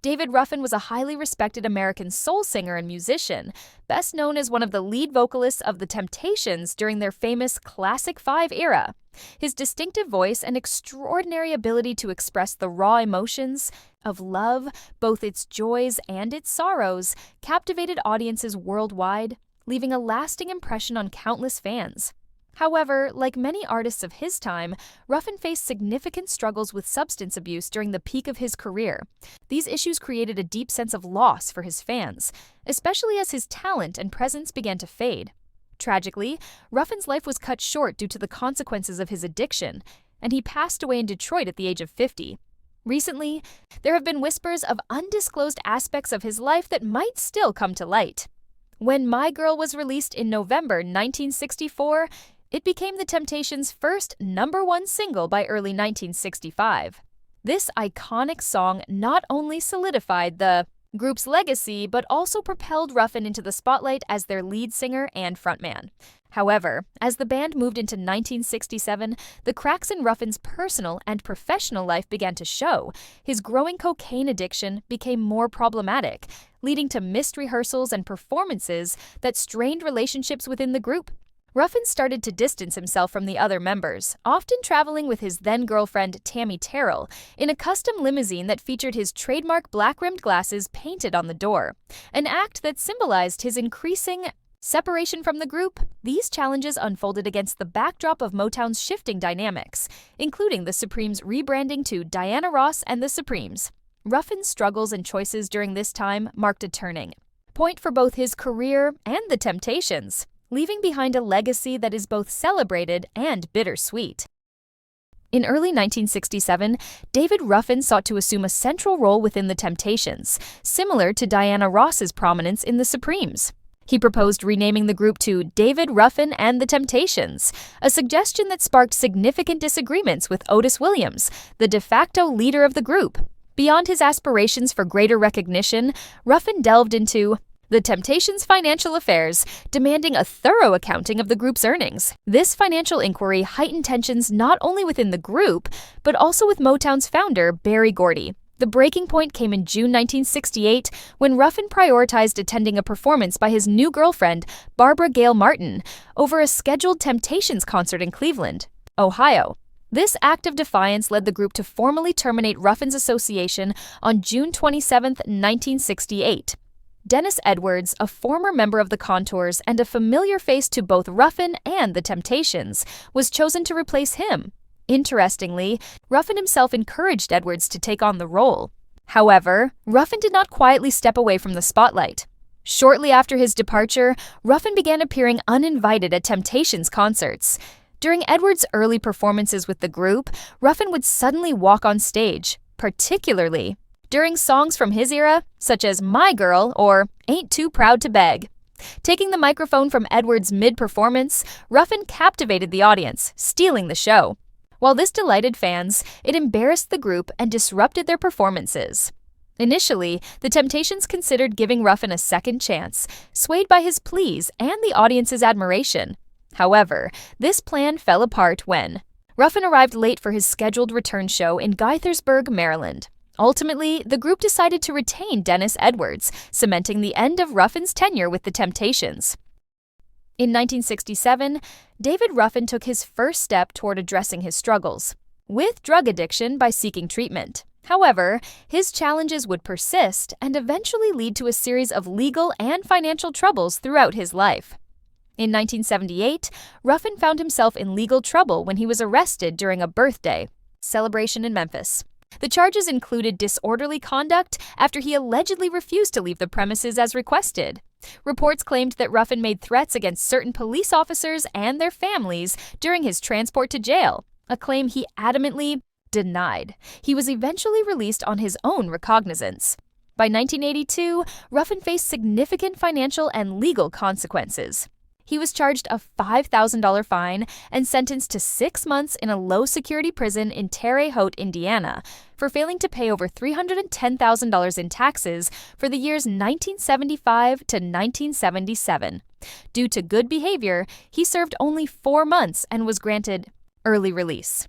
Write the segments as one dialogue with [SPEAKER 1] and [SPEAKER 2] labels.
[SPEAKER 1] David Ruffin was a highly respected American soul singer and musician, best known as one of the lead vocalists of The Temptations during their famous Classic Five era. His distinctive voice and extraordinary ability to express the raw emotions of love, both its joys and its sorrows, captivated audiences worldwide, leaving a lasting impression on countless fans. However, like many artists of his time, Ruffin faced significant struggles with substance abuse during the peak of his career. These issues created a deep sense of loss for his fans, especially as his talent and presence began to fade. Tragically, Ruffin's life was cut short due to the consequences of his addiction, and he passed away in Detroit at the age of 50. Recently, there have been whispers of undisclosed aspects of his life that might still come to light. When My Girl was released in November 1964, it became The Temptations' first #1 single by early 1965. This iconic song not only solidified the group's legacy, but also propelled Ruffin into the spotlight as their lead singer and frontman. However, as the band moved into 1967, the cracks in Ruffin's personal and professional life began to show. His growing cocaine addiction became more problematic, leading to missed rehearsals and performances that strained relationships within the group. Ruffin started to distance himself from the other members, often traveling with his then-girlfriend Tammy Terrell in a custom limousine that featured his trademark black-rimmed glasses painted on the door, an act that symbolized his increasing separation from the group. These challenges unfolded against the backdrop of Motown's shifting dynamics, including the Supremes rebranding to Diana Ross and the Supremes. Ruffin's struggles and choices during this time marked a turning point for both his career and The Temptations, leaving behind a legacy that is both celebrated and bittersweet. In early 1967, David Ruffin sought to assume a central role within The Temptations, similar to Diana Ross's prominence in the Supremes. He proposed renaming the group to David Ruffin and The Temptations, a suggestion that sparked significant disagreements with Otis Williams, the de facto leader of the group. Beyond his aspirations for greater recognition, Ruffin delved into The Temptations' financial affairs, demanding a thorough accounting of the group's earnings. This financial inquiry heightened tensions not only within the group, but also with Motown's founder, Berry Gordy. The breaking point came in June 1968 when Ruffin prioritized attending a performance by his new girlfriend, Barbara Gail Martin, over a scheduled Temptations concert in Cleveland, Ohio. This act of defiance led the group to formally terminate Ruffin's association on June 27, 1968. Dennis Edwards, a former member of the Contours and a familiar face to both Ruffin and The Temptations, was chosen to replace him. Interestingly, Ruffin himself encouraged Edwards to take on the role. However, Ruffin did not quietly step away from the spotlight. Shortly after his departure, Ruffin began appearing uninvited at Temptations concerts. During Edwards' early performances with the group, Ruffin would suddenly walk on stage, particularly during songs from his era, such as My Girl or Ain't Too Proud to Beg. Taking the microphone from Edwards' mid-performance, Ruffin captivated the audience, stealing the show. While this delighted fans, it embarrassed the group and disrupted their performances. Initially, The Temptations considered giving Ruffin a second chance, swayed by his pleas and the audience's admiration. However, this plan fell apart when Ruffin arrived late for his scheduled return show in Gaithersburg, Maryland. Ultimately, the group decided to retain Dennis Edwards, cementing the end of Ruffin's tenure with The Temptations. In 1967, David Ruffin took his first step toward addressing his struggles with drug addiction by seeking treatment. However, his challenges would persist and eventually lead to a series of legal and financial troubles throughout his life. In 1978, Ruffin found himself in legal trouble when he was arrested during a birthday celebration in Memphis. The charges included disorderly conduct after he allegedly refused to leave the premises as requested. Reports claimed that Ruffin made threats against certain police officers and their families during his transport to jail, a claim he adamantly denied. He was eventually released on his own recognizance. By 1982, Ruffin faced significant financial and legal consequences. He was charged a $5,000 fine and sentenced to 6 months in a low-security prison in Terre Haute, Indiana, for failing to pay over $310,000 in taxes for the years 1975 to 1977. Due to good behavior, he served only 4 months and was granted early release.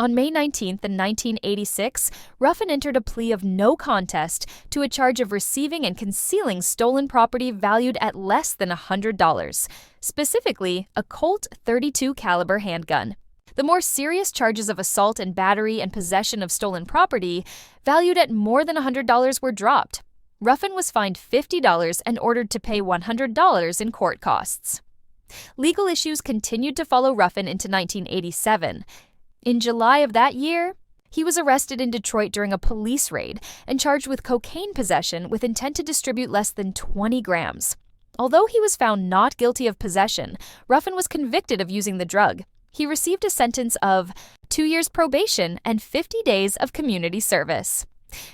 [SPEAKER 1] On May 19th, 1986, Ruffin entered a plea of no contest to a charge of receiving and concealing stolen property valued at less than $100, specifically a Colt .32 caliber handgun. The more serious charges of assault and battery and possession of stolen property, valued at more than $100, were dropped. Ruffin was fined $50 and ordered to pay $100 in court costs. Legal issues continued to follow Ruffin into 1987. In July of that year, he was arrested in Detroit during a police raid and charged with cocaine possession with intent to distribute less than 20 grams. Although he was found not guilty of possession, Ruffin was convicted of using the drug. He received a sentence of 2 years probation and 50 days of community service.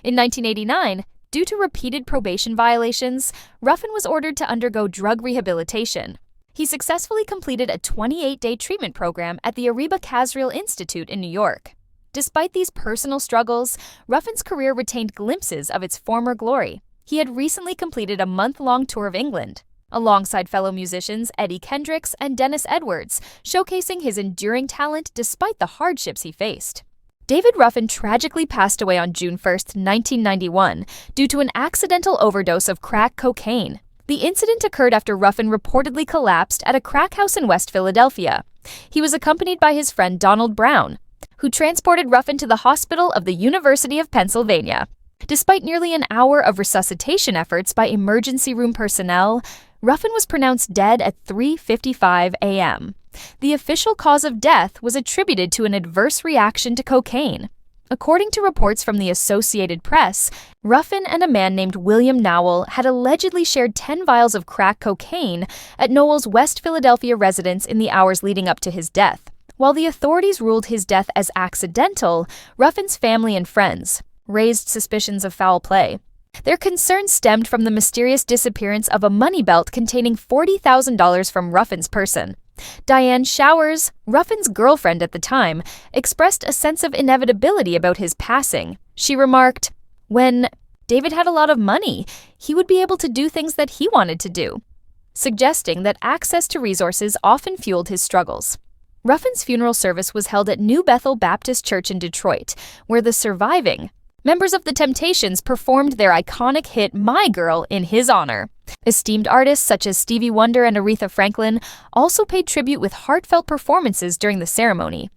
[SPEAKER 1] In 1989, due to repeated probation violations, Ruffin was ordered to undergo drug rehabilitation. He successfully completed a 28-day treatment program at the Ariba Casriel Institute in New York. Despite these personal struggles, Ruffin's career retained glimpses of its former glory. He had recently completed a month-long tour of England, alongside fellow musicians Eddie Kendricks and Dennis Edwards, showcasing his enduring talent despite the hardships he faced. David Ruffin tragically passed away on June 1, 1991, due to an accidental overdose of crack cocaine. The incident occurred after Ruffin reportedly collapsed at a crack house in West Philadelphia. He was accompanied by his friend Donald Brown, who transported Ruffin to the hospital of the University of Pennsylvania. Despite nearly an hour of resuscitation efforts by emergency room personnel, Ruffin was pronounced dead at 3:55 a.m. The official cause of death was attributed to an adverse reaction to cocaine. According to reports from the Associated Press, Ruffin and a man named William Nowell had allegedly shared 10 vials of crack cocaine at Nowell's West Philadelphia residence in the hours leading up to his death. While the authorities ruled his death as accidental, Ruffin's family and friends raised suspicions of foul play. Their concerns stemmed from the mysterious disappearance of a money belt containing $40,000 from Ruffin's person. Diane Showers, Ruffin's girlfriend at the time, expressed a sense of inevitability about his passing. She remarked, "When David had a lot of money, he would be able to do things that he wanted to do," suggesting that access to resources often fueled his struggles. Ruffin's funeral service was held at New Bethel Baptist Church in Detroit, where the surviving members of the Temptations performed their iconic hit My Girl in his honor. Esteemed artists such as Stevie Wonder and Aretha Franklin also paid tribute with heartfelt performances during the ceremony.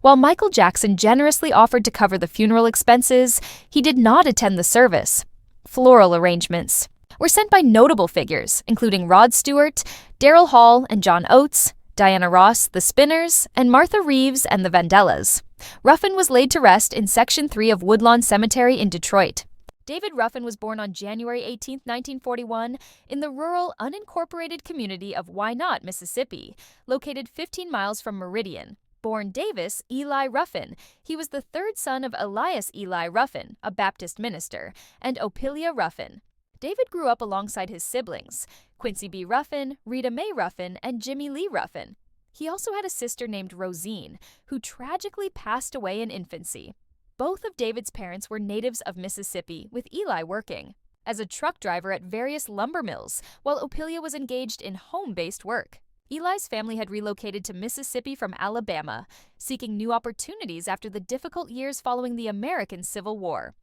[SPEAKER 1] While Michael Jackson generously offered to cover the funeral expenses, he did not attend the service. Floral arrangements were sent by notable figures, including Rod Stewart, Daryl Hall and John Oates, Diana Ross, the Spinners, and Martha Reeves and the Vandellas. Ruffin was laid to rest in Section 3 of Woodlawn Cemetery in Detroit. David Ruffin was born on January 18, 1941, in the rural, unincorporated community of Wynot, Mississippi, located 15 miles from Meridian. Born Davis Eli Ruffin, he was the third son of Elias Eli Ruffin, a Baptist minister, and Ophelia Ruffin. David grew up alongside his siblings, Quincy B. Ruffin, Rita Mae Ruffin, and Jimmy Lee Ruffin. He also had a sister named Rosine, who tragically passed away in infancy. Both of David's parents were natives of Mississippi, with Eli working as a truck driver at various lumber mills, while Ophelia was engaged in home-based work. Eli's family had relocated to Mississippi from Alabama, seeking new opportunities after the difficult years following the American Civil War.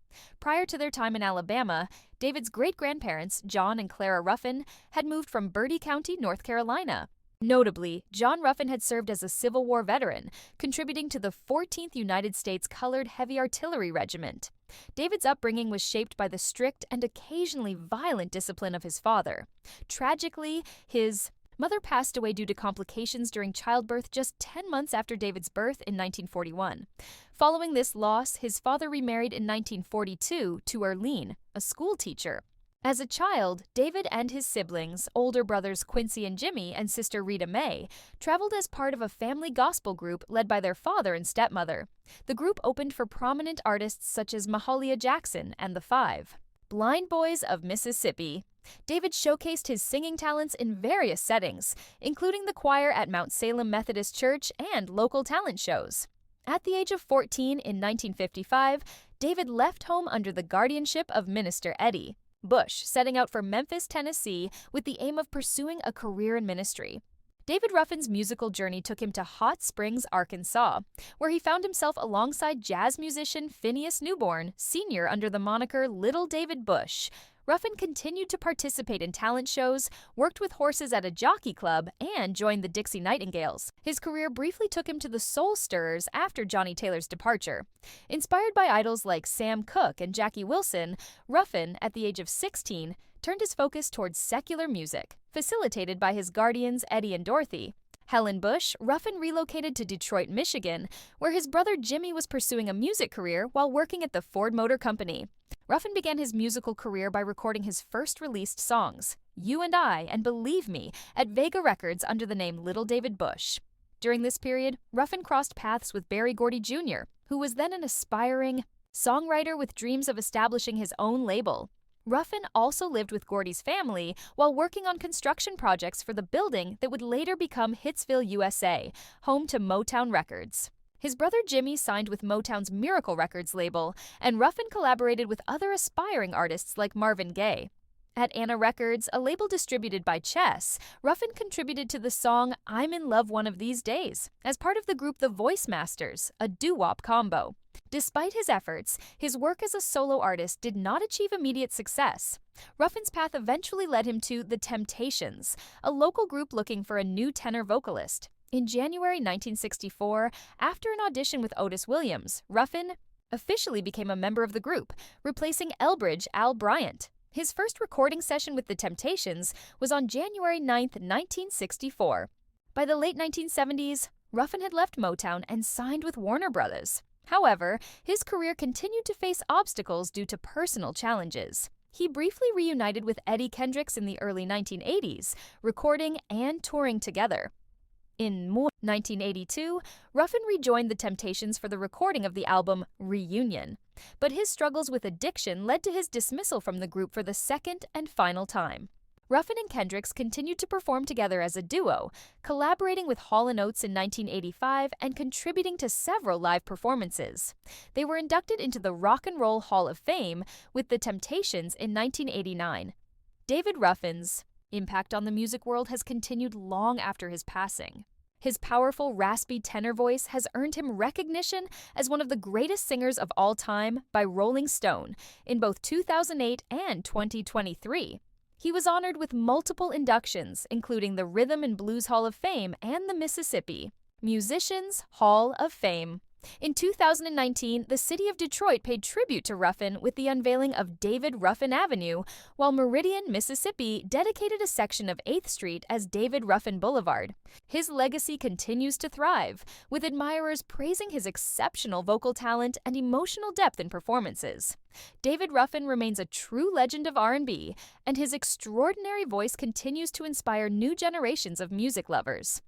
[SPEAKER 1] Prior to their time in Alabama, David's great-grandparents, John and Clara Ruffin, had moved from Bertie County, North Carolina. Notably, John Ruffin had served as a Civil War veteran, contributing to the 14th United States Colored Heavy Artillery Regiment. David's upbringing was shaped by the strict and occasionally violent discipline of his father. Tragically, his mother passed away due to complications during childbirth just 10 months after David's birth in 1941. Following this loss, his father remarried in 1942 to Erlene, a school teacher. As a child, David and his siblings, older brothers Quincy and Jimmy and sister Rita Mae, traveled as part of a family gospel group led by their father and stepmother. The group opened for prominent artists such as Mahalia Jackson and the Five. Blind Boys of Mississippi. David showcased his singing talents in various settings, including the choir at Mount Salem Methodist Church and local talent shows. At the age of 14 in 1955, David left home under the guardianship of Minister Eddie Bush, setting out for Memphis, Tennessee, with the aim of pursuing a career in ministry. David Ruffin's musical journey took him to Hot Springs, Arkansas, where he found himself alongside jazz musician Phineas Newborn, Sr. under the moniker Little David Bush. Ruffin continued to participate in talent shows, worked with horses at a jockey club, and joined the Dixie Nightingales. His career briefly took him to the Soul Stirrers after Johnny Taylor's departure. Inspired by idols like Sam Cooke and Jackie Wilson, Ruffin, at the age of 16, turned his focus towards secular music, facilitated by his guardians Eddie and Dorothy. Helen Bush, Ruffin relocated to Detroit, Michigan, where his brother Jimmy was pursuing a music career while working at the Ford Motor Company. Ruffin began his musical career by recording his first released songs, You and I and Believe Me, at Vega Records under the name Little David Bush. During this period, Ruffin crossed paths with Berry Gordy Jr., who was then an aspiring songwriter with dreams of establishing his own label. Ruffin also lived with Gordy's family while working on construction projects for the building that would later become Hitsville, USA, home to Motown Records. His brother Jimmy signed with Motown's Miracle Records label, and Ruffin collaborated with other aspiring artists like Marvin Gaye. At Anna Records, a label distributed by Chess, Ruffin contributed to the song I'm in Love One of These Days as part of the group The Voice Masters, a doo-wop combo. Despite his efforts, his work as a solo artist did not achieve immediate success. Ruffin's path eventually led him to The Temptations, a local group looking for a new tenor vocalist. In January 1964, after an audition with Otis Williams, Ruffin officially became a member of the group, replacing Elbridge Al Bryant. His first recording session with The Temptations was on January 9, 1964. By the late 1970s, Ruffin had left Motown and signed with Warner Brothers. However, his career continued to face obstacles due to personal challenges. He briefly reunited with Eddie Kendricks in the early 1980s, recording and touring together. In 1982, Ruffin rejoined The Temptations for the recording of the album Reunion, but his struggles with addiction led to his dismissal from the group for the second and final time. Ruffin and Kendricks continued to perform together as a duo, collaborating with Hall & Oates in 1985 and contributing to several live performances. They were inducted into the Rock and Roll Hall of Fame with The Temptations in 1989. David Ruffin's impact on the music world has continued long after his passing. His powerful, raspy tenor voice has earned him recognition as one of the greatest singers of all time by Rolling Stone in both 2008 and 2023. He was honored with multiple inductions, including the Rhythm and Blues Hall of Fame and the Mississippi Musicians Hall of Fame. In 2019, the city of Detroit paid tribute to Ruffin with the unveiling of David Ruffin Avenue, while Meridian, Mississippi dedicated a section of 8th Street as David Ruffin Boulevard. His legacy continues to thrive, with admirers praising his exceptional vocal talent and emotional depth in performances. David Ruffin remains a true legend of R&B, and his extraordinary voice continues to inspire new generations of music lovers.